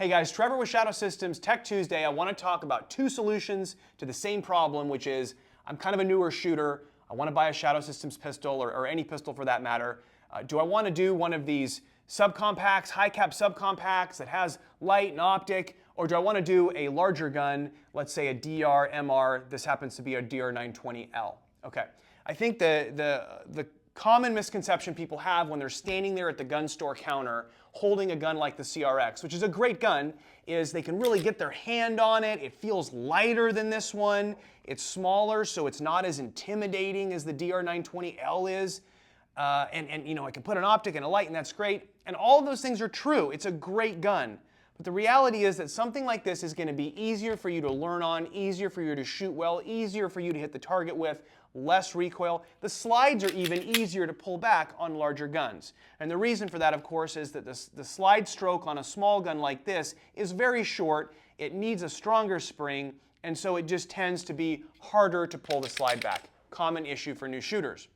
Hey guys, Trevor with Shadow Systems, Tech Tuesday. I want to talk about two solutions to the same problem, which is I'm kind of a newer shooter. I want to buy a Shadow Systems pistol or any pistol for that matter. Do I want to do one of these subcompacts, high cap subcompacts that has light and optic, or do I want to do a larger gun, let's say a DR, MR, this happens to be a DR920L. Okay, I think the common misconception people have when they're standing there at the gun store counter holding a gun like the CRX, which is a great gun, is they can really get their hand on it. It feels lighter than this one. It's smaller, so it's not as intimidating as the DR920L is. And you know, I can put an optic and a light, and that's great. And all of those things are true. It's a great gun. But the reality is that something like this is going to be easier for you to learn on, easier for you to shoot well, easier for you to hit the target with, less recoil. The slides are even easier to pull back on larger guns. And the reason for that, of course, is that the slide stroke on a small gun like this is very short. It needs a stronger spring, and so it just tends to be harder to pull the slide back. Common issue for new shooters.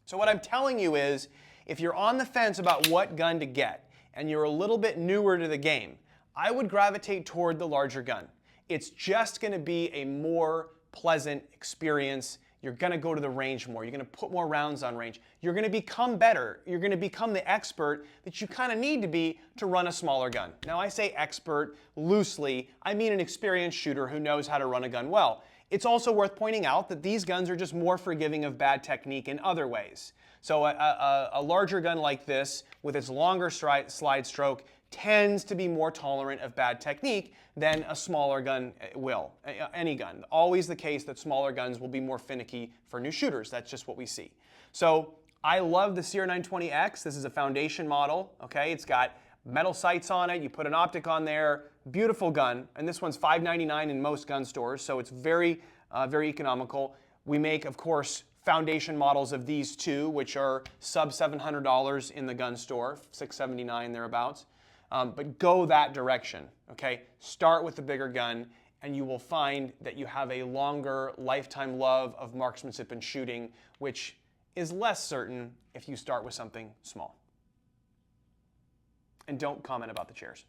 So what I'm telling you is, if you're on the fence about what gun to get, and you're a little bit newer to the game, I would gravitate toward the larger gun. It's just going to be a more pleasant experience. You're going to go to the range more. You're going to put more rounds on range. You're going to become better. You're going to become the expert that you kind of need to be to run a smaller gun. Now, I say expert loosely. I mean an experienced shooter who knows how to run a gun well. It's also worth pointing out that these guns are just more forgiving of bad technique in other ways. So a larger gun like this, with its longer slide stroke, tends to be more tolerant of bad technique than a smaller gun will. Any gun. Always the case that smaller guns will be more finicky for new shooters. That's just what we see. So I love the CR920X. This is a foundation model. Okay, it's got metal sights on it. You put an optic on there. Beautiful gun. And this one's $5.99 in most gun stores, so it's very, very economical. We make, of course, foundation models of these two, which are sub $700 in the gun store, $679 thereabouts. But go that direction, okay? Start with the bigger gun, and you will find that you have a longer lifetime love of marksmanship and shooting, which is less certain if you start with something small. And don't comment about the chairs.